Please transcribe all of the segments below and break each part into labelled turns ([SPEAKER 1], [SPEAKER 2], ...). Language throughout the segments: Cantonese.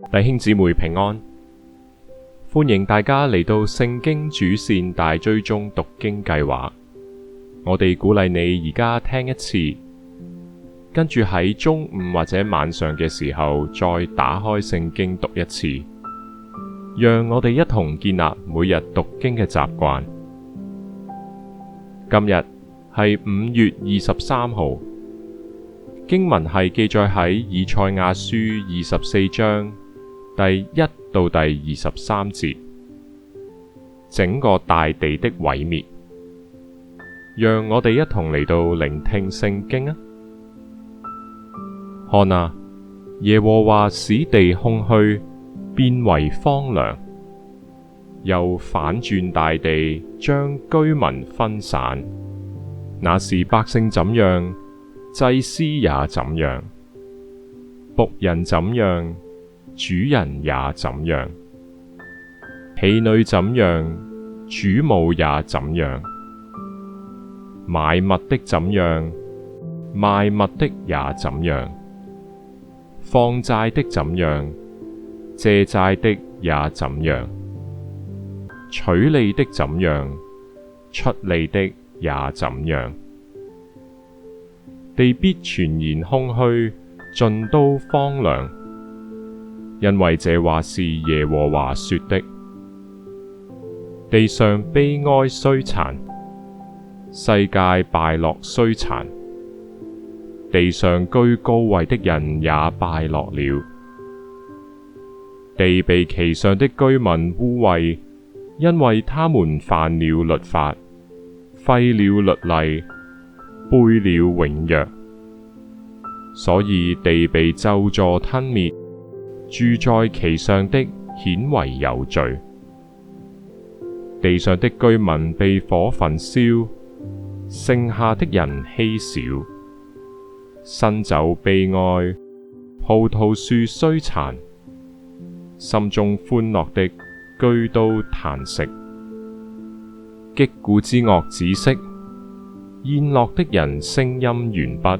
[SPEAKER 1] 弟兄姊妹平安，歡迎大家嚟到聖經主線大追蹤讀經計劃。我哋鼓勵你而家聽一次，跟住喺中午或者晚上嘅時候再打開聖經讀一次，讓我哋一同建立每日讀經嘅習慣。今日係5月23號，經文係記載喺以賽亞書24章第1到第23節，整個大地的毀滅。讓我哋一同嚟到聆聽聖經啊！看啊，耶和華使地空虛，變為荒涼，又反轉大地，將居民分散。那時百姓怎樣，祭司也怎樣，僕人怎樣，主人也怎樣，婢女怎樣，主母也怎樣，買物的怎樣，賣物的也怎樣，放債的怎樣，借債的也怎樣，取利的怎樣，出利的也怎樣。地必全然空虛，盡都荒涼，因為這話是耶和華說的。地上悲哀衰殘，世界敗落衰殘，地上居高位的人也敗落了。地被其上的居民污穢，因為他們犯了律法，廢了律例，背了永約，所以地被咒詛吞滅，住在其上的顯為有罪。地上的居民被火焚燒，剩下的人稀少。新酒悲哀，葡萄樹衰殘，心中歡樂的俱都嘆息。擊鼓之樂止息，宴樂的人聲音完畢，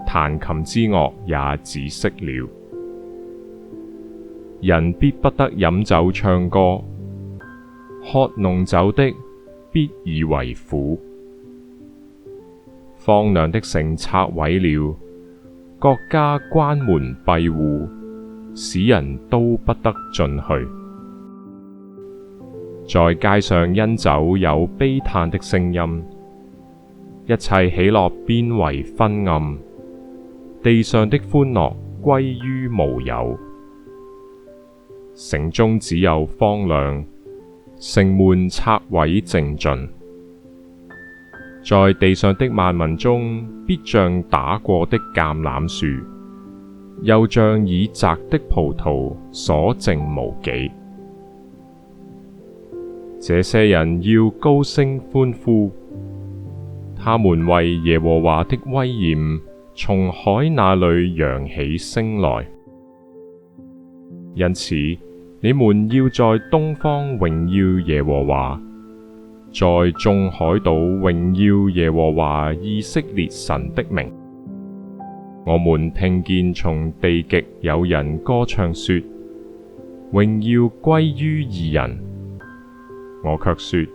[SPEAKER 1] 彈琴之樂也止息了。人必不得飲酒唱歌，喝濃酒的必以為苦。荒涼的城拆毀了，各家關門閉戶，使人都不得進去。在街上因酒有悲嘆的聲音，一切喜樂變為昏暗，地上的歡樂歸於無有。城中只有荒涼，城門拆毀淨盡。在地上的萬民中，必像打過的橄欖樹，又像已摘的葡萄，所剩無幾。這些人要高聲歡呼，他們為耶和華的威嚴從海那裏揚起聲來。因此，你們要在東方榮耀耶和華，在眾海島榮耀耶和華以色列神的名。我們聽見從地極有人歌唱說：榮耀歸於義人。我卻說：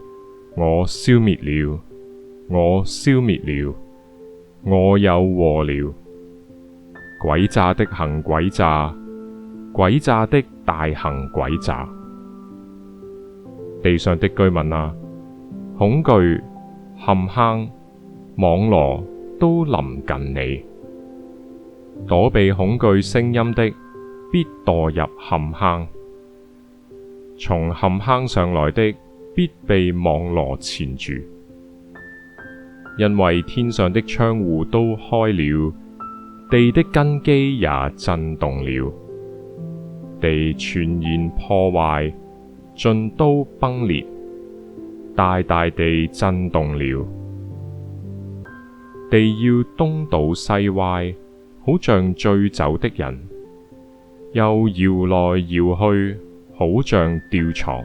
[SPEAKER 1] 我消滅了，我消滅了，我有禍了。詭詐的行詭詐，詭詐的大行詭詐。地上的居民啊，恐懼、陷坑、網羅都臨近你。躲避恐懼聲音的，必墮入陷坑；從陷坑上來的，必被網羅纏住。因為天上的窗戶都開了，地的根基也震動了，地全然破壞，盡都崩裂，大大地震動了。地要東倒西歪，好像醉酒的人，又搖來搖去，好像吊床。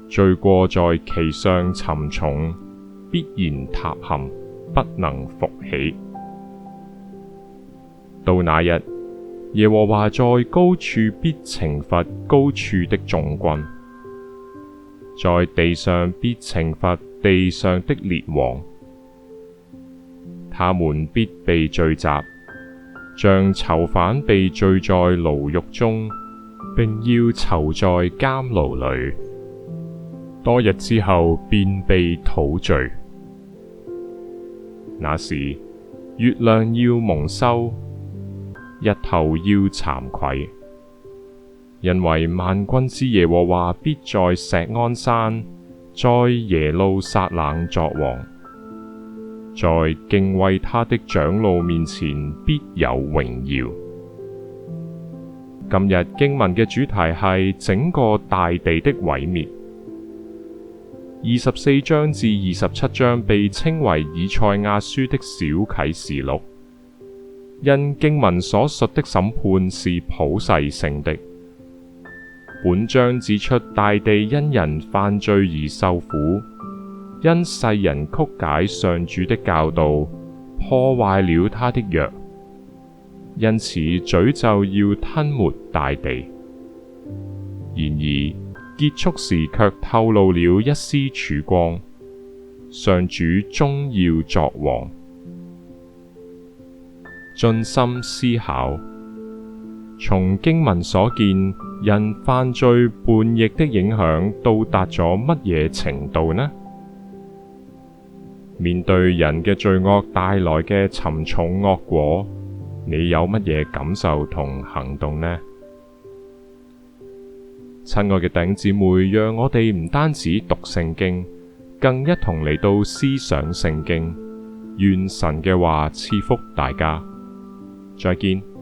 [SPEAKER 1] 罪過在其上沉重，必然塌陷，不能復起。到那日，耶和華在高處必懲罰高處的眾軍，在地上必懲罰地上的列王，他們必被聚集，像囚犯被聚在牢獄中，並要囚在監牢裏，多日之後便被討罪。那時，月亮要蒙羞，日頭要慚愧，因為萬軍之耶和華必在錫安山，在耶路撒冷作王，在敬畏他的長老面前必有榮耀。今日經文嘅主題係整個大地的毀滅。24章至27章被稱為以賽亞書的小啟示錄，因經文所述的審判是普世性的。本章指出大地因人犯罪而受苦，因世人曲解上主的教導，破壞了他的約，因此詛咒要吞沒大地。然而結束時卻透露了一絲曙光，上主終要作王。盡心思考，從經文所見，人犯罪叛逆的影響到達咗乜嘢程度呢？面對人嘅罪惡帶來嘅沉重惡果，你有乜嘢感受同行動呢？親愛嘅弟兄姊妹，讓我哋唔單止讀聖經，更一同嚟到思想聖經。願神嘅話賜福大家。再見。